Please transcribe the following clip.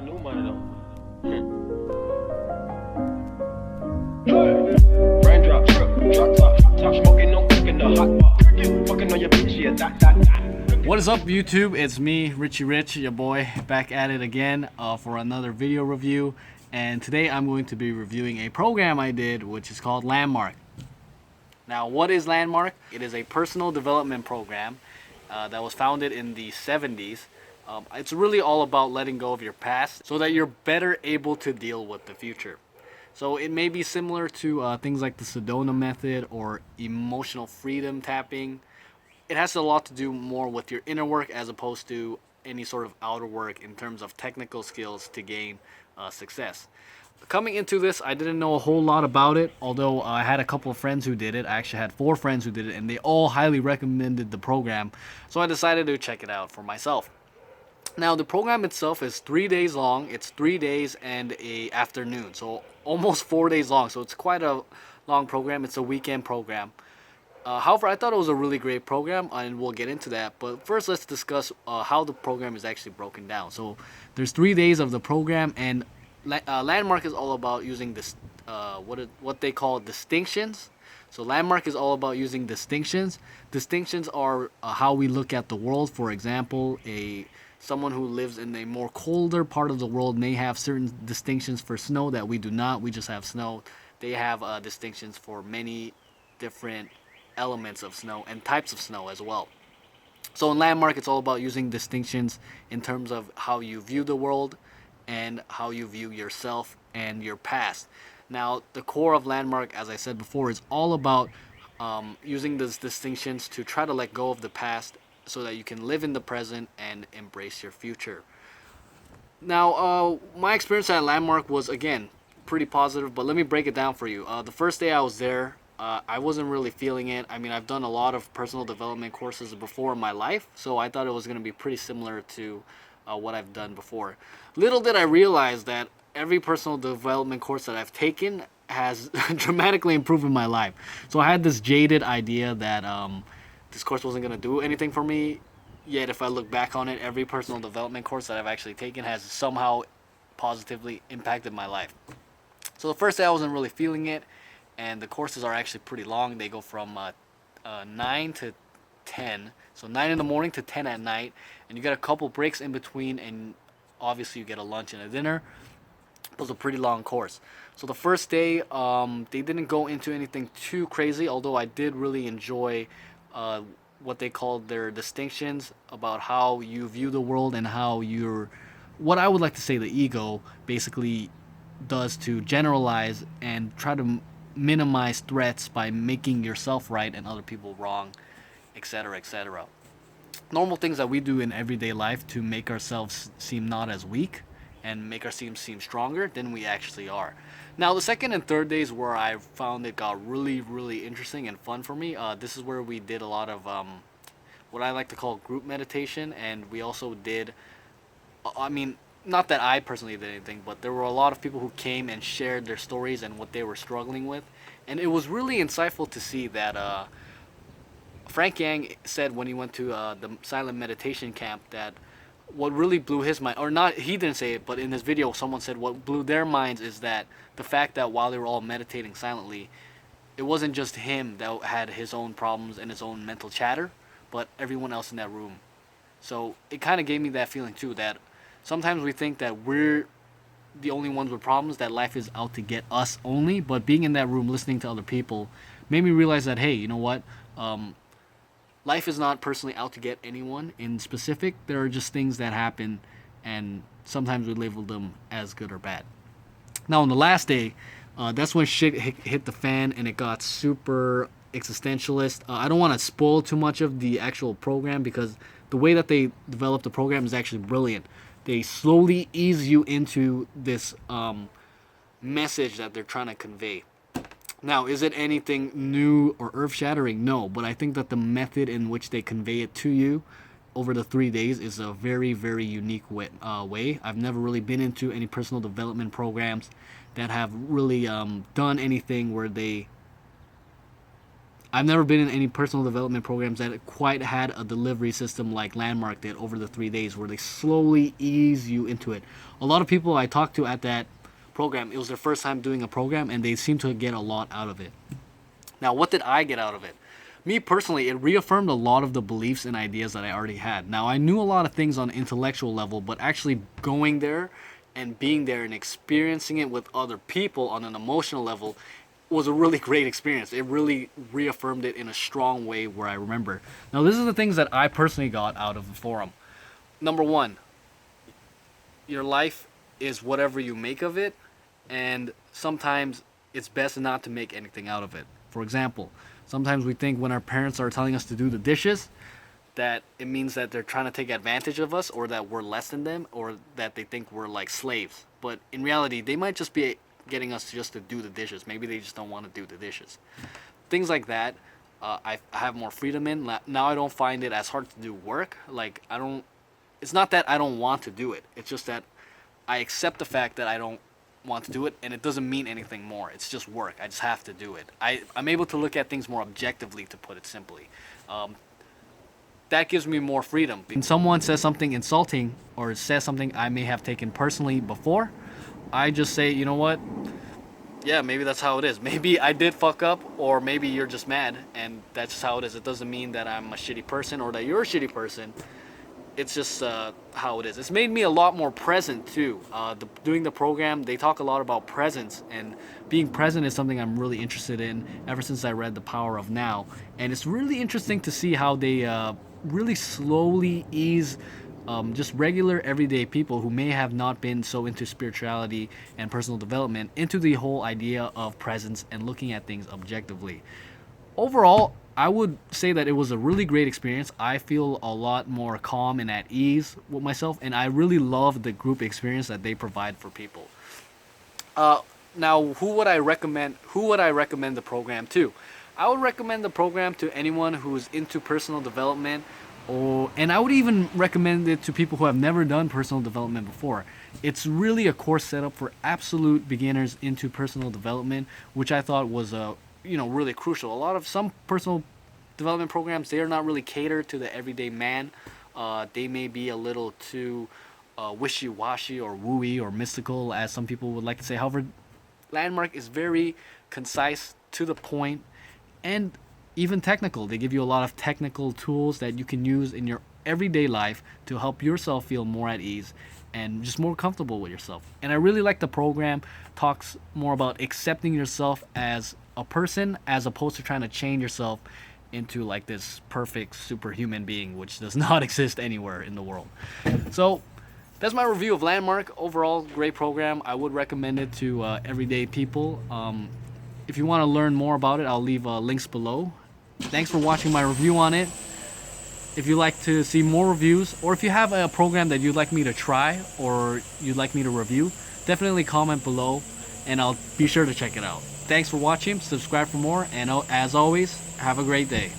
our new money though. Raindrop, drop top smoking, no cooking the hot pot. Fucking on your bitch, yeah, that. What is up, YouTube? It's me, Richie, your boy, back at it again for another video review. And today I'm going to be reviewing a program I did, which is called Landmark. Now, what is Landmark? It is a personal development program that was founded in the 70s. It's really all about letting go of your past so that you're better able to deal with the future. So it may be similar to things like the Sedona method or emotional freedom tapping. It has a lot to do more with your inner work as opposed to any sort of outer work in terms of technical skills to gain success. Coming into this, I didn't know a whole lot about it, although I had a couple of friends who did it. I actually had 4 friends who did it, and they all highly recommended the program. So I decided to check it out for myself. Now, the program itself is 3 days long. It's 3 days and an afternoon, so almost 4 days long. So it's quite a long program. It's a weekend program. However, I thought it was a really great program, and we'll get into that. But first, let's discuss how the program is actually broken down. So there's 3 days of the program, and Landmark is all about using this what they call distinctions. So Landmark is all about using distinctions. Distinctions are how we look at the world. For example, someone who lives in a more colder part of the world may have certain distinctions for snow that we do not. We just have snow. They have distinctions for many different elements of snow and types of snow as well. So in Landmark, it's all about using distinctions in terms of how you view the world and how you view yourself and your past. Now, the core of Landmark, as I said before, is all about using those distinctions to try to let go of the past so that you can live in the present and embrace your future. Now, my experience at Landmark was, again, pretty positive, but let me break it down for you. The first day I was there, I wasn't really feeling it. I mean, I've done a lot of personal development courses before in my life, so I thought it was going to be pretty similar to what I've done before. Little did I realize that every personal development course that I've taken has dramatically improved in my life. So I had this jaded idea that this course wasn't going to do anything for me, yet if I look back on it, every personal development course that I've actually taken has somehow positively impacted my life. So the first day I wasn't really feeling it, and the courses are actually pretty long. They go from 9 to 10, so 9 in the morning to 10 at night, and you get a couple breaks in between, and obviously you get a lunch and a dinner. It was a pretty long course. So the first day, they didn't go into anything too crazy, although I did really enjoy what they called their distinctions about how you view the world and how what I would like to say the ego basically does to generalize and try to minimize threats by making yourself right and other people wrong, etc., etc. Normal things that we do in everyday life to make ourselves seem not as weak and make ourselves seem stronger than we actually are. Now, the second and third days where I found it got really, really interesting and fun for me. This is where we did a lot of what I like to call group meditation, and we also did, I mean, not that I personally did anything, but there were a lot of people who came and shared their stories and what they were struggling with. And it was really insightful to see that Frank Yang said when he went to the silent meditation camp that what really blew his mind, or not, he didn't say it, but in this video someone said what blew their minds is that the fact that while they were all meditating silently, it wasn't just him that had his own problems and his own mental chatter, but everyone else in that room. So it kind of gave me that feeling too, that sometimes we think that we're the only ones with problems, that life is out to get us only, but being in that room listening to other people made me realize that, hey, you know what? Life is not personally out to get anyone in specific. There are just things that happen, and sometimes we label them as good or bad. Now, on the last day, that's when shit hit the fan, and it got super existentialist. I don't want to spoil too much of the actual program because the way that they developed the program is actually brilliant. They slowly ease you into this message that they're trying to convey. Now, is it anything new or earth-shattering? No, but I think that the method in which they convey it to you over the 3 days is a very, very unique way. I've never really been into any personal development programs that have really done anything where they I've never been in any personal development programs that quite had a delivery system like Landmark did over the 3 days, where they slowly ease you into it. A lot of people I talked to at that program, it was their first time doing a program, and they seem to get a lot out of it. Now, what did I get out of it? Me personally, it reaffirmed a lot of the beliefs and ideas that I already had. Now, I knew a lot of things on an intellectual level, but actually going there and being there and experiencing it with other people on an emotional level was a really great experience. It really reaffirmed it in a strong way where I remember. Now, this is the things that I personally got out of the forum. Number one, your life is whatever you make of it, and sometimes it's best not to make anything out of it. For example, sometimes we think when our parents are telling us to do the dishes that it means that they're trying to take advantage of us, or that we're less than them, or that they think we're like slaves. But in reality, they might just be getting us just to do the dishes. Maybe they just don't want to do the dishes. Things like that, I have more freedom in. Now I don't find it as hard to do work. Like, it's not that I don't want to do it. It's just that I accept the fact that I don't want to do it, and it doesn't mean anything more. It's just work. I just have to do it. I'm able to look at things more objectively, to put it simply. That gives me more freedom. When someone says something insulting or says something I may have taken personally before, I just say, you know what? Yeah, maybe that's how it is. Maybe I did fuck up, or maybe you're just mad, and that's just how it is. It doesn't mean that I'm a shitty person or that you're a shitty person. It's just how it is. It's made me a lot more present too. Doing the program, they talk a lot about presence, and being present is something I'm really interested in ever since I read The Power of Now. And it's really interesting to see how they really slowly ease just regular everyday people who may have not been so into spirituality and personal development into the whole idea of presence and looking at things objectively. Overall, I would say that it was a really great experience. I feel a lot more calm and at ease with myself, and I really love the group experience that they provide for people. Now, who would I recommend the program to? I would recommend the program to anyone who's into personal development, and I would even recommend it to people who have never done personal development before. It's really a course set up for absolute beginners into personal development, which I thought was really crucial. Some personal development programs, they are not really catered to the everyday man. They may be a little too wishy-washy or wooey or mystical, as some people would like to say. However, Landmark is very concise, to the point, and even technical. They give you a lot of technical tools that you can use in your everyday life to help yourself feel more at ease and just more comfortable with yourself. And I really like the program. Talks more about accepting yourself as a person, as opposed to trying to change yourself into like this perfect superhuman being, which does not exist anywhere in the world. So that's my review of Landmark. Overall, great program. I would recommend it to everyday people. If you want to learn more about it, I'll leave links below. Thanks for watching my review on it. If you'd like to see more reviews, or if you have a program that you'd like me to try or you'd like me to review, definitely comment below and I'll be sure to check it out. Thanks for watching, subscribe for more, and as always, have a great day.